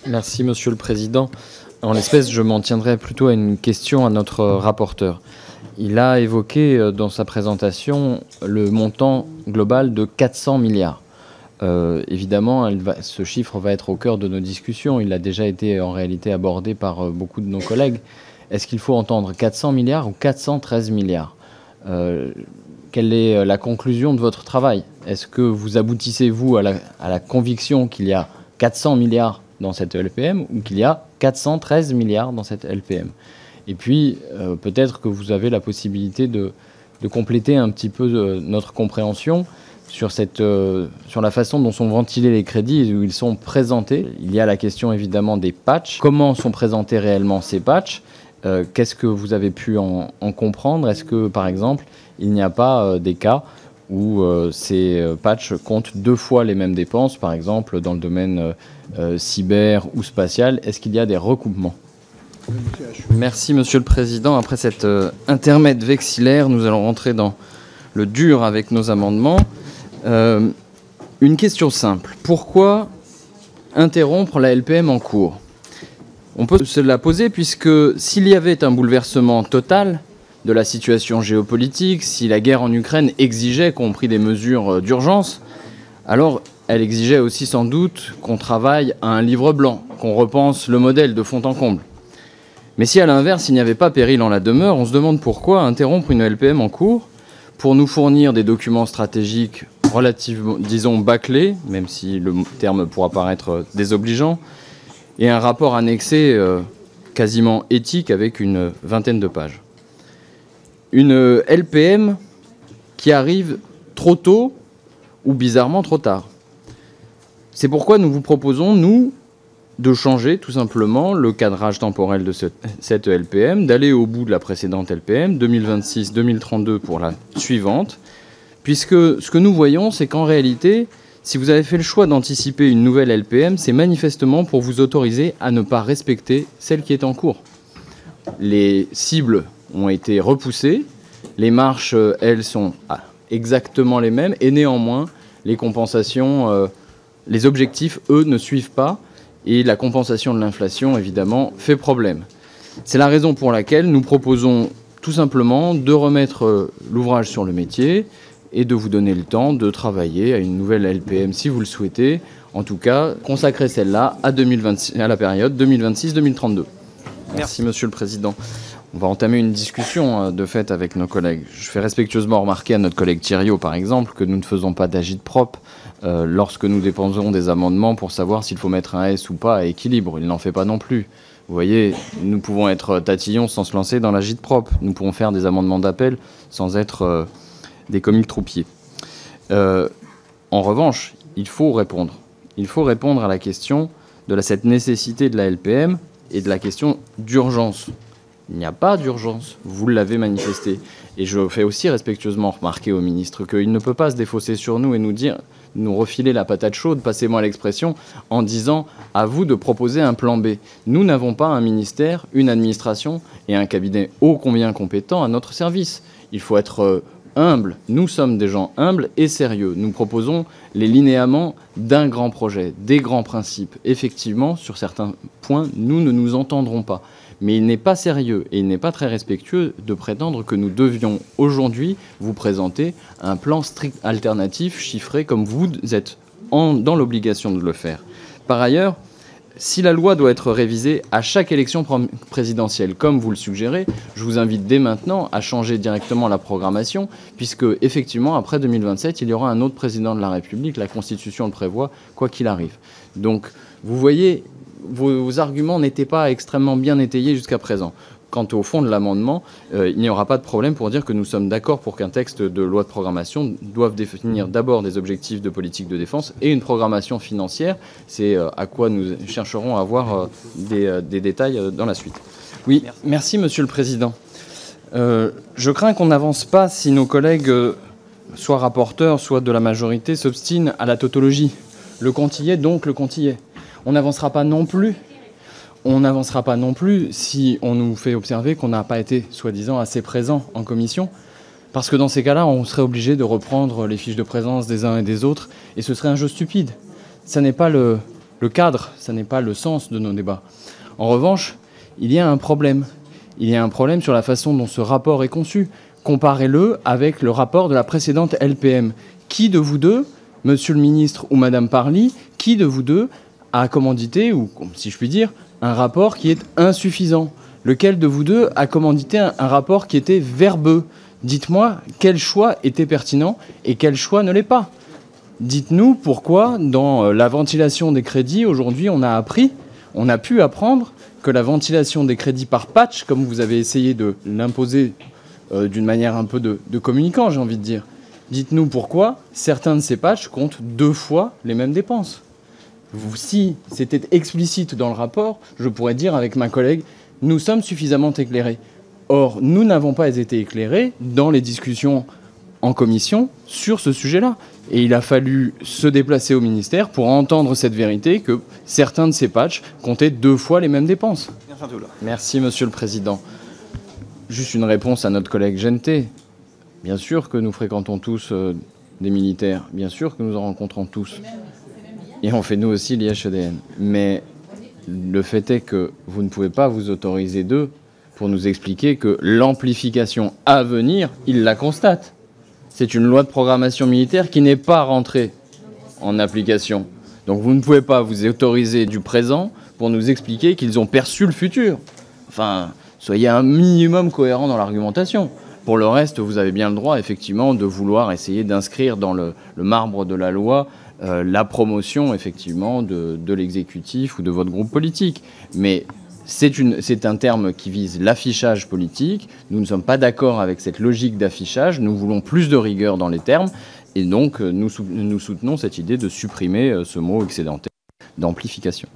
Merci, Monsieur le Président. En l'espèce, je m'en tiendrai plutôt à une question à notre rapporteur. Il a évoqué dans sa présentation le montant global de 400 milliards. Évidemment, ce chiffre va être au cœur de nos discussions. Il a déjà été en réalité abordé par beaucoup de nos collègues. Est-ce qu'il faut entendre 400 milliards ou 413 milliards Quelle est la conclusion de votre travail? Est-ce que vous aboutissez, vous, à la conviction qu'il y a 400 milliards dans cette LPM ou qu'il y a 413 milliards dans cette LPM? Et puis, peut-être que vous avez la possibilité de compléter un petit peu notre compréhension sur la façon dont sont ventilés les crédits et où ils sont présentés. Il y a la question évidemment des patchs. Comment sont présentés réellement ces patchs? Qu'est-ce que vous avez pu en comprendre? Est-ce que, par exemple, il n'y a pas des cas où ces patchs comptent 2 fois les mêmes dépenses, par exemple dans le domaine cyber ou spatial? Est-ce qu'il y a des recoupements? Merci, Monsieur le Président. Après cet intermède vexillaire, nous allons rentrer dans le dur avec nos amendements. Une question simple. Pourquoi interrompre la LPM en cours? On peut se la poser puisque s'il y avait un bouleversement total de la situation géopolitique, si la guerre en Ukraine exigeait qu'on prenne des mesures d'urgence, alors elle exigeait aussi sans doute qu'on travaille à un livre blanc, qu'on repense le modèle de fond en comble. Mais si à l'inverse, il n'y avait pas péril en la demeure, on se demande pourquoi interrompre une LPM en cours pour nous fournir des documents stratégiques relativement, disons, bâclés, même si le terme pourra paraître désobligeant, et un rapport annexé quasiment éthique avec une vingtaine de pages. Une LPM qui arrive trop tôt ou bizarrement trop tard. C'est pourquoi nous vous proposons, nous, de changer tout simplement le cadrage temporel de cette LPM, d'aller au bout de la précédente LPM, 2026-2032 pour la suivante, puisque ce que nous voyons, c'est qu'en réalité, si vous avez fait le choix d'anticiper une nouvelle LPM, c'est manifestement pour vous autoriser à ne pas respecter celle qui est en cours. Les cibles ont été repoussées, les marches, elles, sont exactement les mêmes, et néanmoins, les compensations, les objectifs, eux, ne suivent pas, et la compensation de l'inflation, évidemment, fait problème. C'est la raison pour laquelle nous proposons tout simplement de remettre l'ouvrage sur le métier et de vous donner le temps de travailler à une nouvelle LPM si vous le souhaitez. En tout cas, consacrer celle-là à la période 2026-2032. Merci, Monsieur le Président. On va entamer une discussion de fait avec nos collègues. Je fais respectueusement remarquer à notre collègue Thiriot, par exemple, que nous ne faisons pas d'agit-prop lorsque nous déposons des amendements pour savoir s'il faut mettre un S ou pas à équilibre. Il n'en fait pas non plus. Vous voyez, nous pouvons être tatillons sans se lancer dans l'agit-prop. Nous pouvons faire des amendements d'appel sans être des comiques troupiers. En revanche, il faut répondre. Il faut répondre à la question de cette nécessité de la LPM et de la question d'urgence. Il n'y a pas d'urgence, vous l'avez manifesté. Et je fais aussi respectueusement remarquer au ministre qu'il ne peut pas se défausser sur nous et nous refiler la patate chaude, passez-moi l'expression, en disant à vous de proposer un plan B. Nous n'avons pas un ministère, une administration et un cabinet ô combien compétent à notre service. Il faut être humble. Nous sommes des gens humbles et sérieux. Nous proposons les linéaments d'un grand projet, des grands principes. Effectivement, sur certains points, nous ne nous entendrons pas. Mais il n'est pas sérieux et il n'est pas très respectueux de prétendre que nous devions aujourd'hui vous présenter un plan strict alternatif chiffré comme vous êtes dans l'obligation de le faire. Par ailleurs, si la loi doit être révisée à chaque élection présidentielle, comme vous le suggérez, je vous invite dès maintenant à changer directement la programmation, puisque effectivement, après 2027, il y aura un autre président de la République. La Constitution le prévoit, quoi qu'il arrive. Donc, vous voyez, vos arguments n'étaient pas extrêmement bien étayés jusqu'à présent. Quant au fond de l'amendement, il n'y aura pas de problème pour dire que nous sommes d'accord pour qu'un texte de loi de programmation doive définir d'abord des objectifs de politique de défense et une programmation financière. C'est à quoi nous chercherons à avoir des détails dans la suite. Oui, merci Monsieur le Président. Je crains qu'on n'avance pas si nos collègues, soit rapporteurs, soit de la majorité, s'obstinent à la tautologie. Le compte y est, donc le compte y est. On n'avancera pas non plus. On n'avancera pas non plus si on nous fait observer qu'on n'a pas été, soi-disant, assez présent en commission, parce que dans ces cas-là, on serait obligé de reprendre les fiches de présence des uns et des autres, et ce serait un jeu stupide. Ça n'est pas le cadre, ça n'est pas le sens de nos débats. En revanche, il y a un problème. Il y a un problème sur la façon dont ce rapport est conçu. Comparez-le avec le rapport de la précédente LPM. Qui de vous deux, monsieur le ministre ou madame Parly, qui de vous deux a commandité, ou si je puis dire, un rapport qui est insuffisant? Lequel de vous deux a commandité un rapport qui était verbeux? Dites-moi quel choix était pertinent et quel choix ne l'est pas. Dites-nous pourquoi, dans la ventilation des crédits, aujourd'hui, on a pu apprendre que la ventilation des crédits par patch, comme vous avez essayé de l'imposer d'une manière un peu de communicant, j'ai envie de dire, dites-nous pourquoi certains de ces patchs comptent 2 fois les mêmes dépenses. Si c'était explicite dans le rapport, je pourrais dire avec ma collègue, nous sommes suffisamment éclairés. Or, nous n'avons pas été éclairés dans les discussions en commission sur ce sujet-là. Et il a fallu se déplacer au ministère pour entendre cette vérité que certains de ces patchs comptaient 2 fois les mêmes dépenses. Merci, Monsieur le Président. Juste une réponse à notre collègue Genté. Bien sûr que nous fréquentons tous des militaires. Bien sûr que nous en rencontrons tous. Et on fait nous aussi l'IHEDN. Mais le fait est que vous ne pouvez pas vous autoriser d'eux pour nous expliquer que l'amplification à venir, ils la constatent. C'est une loi de programmation militaire qui n'est pas rentrée en application. Donc vous ne pouvez pas vous autoriser du présent pour nous expliquer qu'ils ont perçu le futur. Enfin, soyez un minimum cohérent dans l'argumentation. Pour le reste, vous avez bien le droit, effectivement, de vouloir essayer d'inscrire dans le marbre de la loi la promotion, effectivement, de l'exécutif ou de votre groupe politique. Mais c'est un terme qui vise l'affichage politique. Nous ne sommes pas d'accord avec cette logique d'affichage. Nous voulons plus de rigueur dans les termes. Et donc, nous soutenons cette idée de supprimer ce mot excédentaire d'amplification.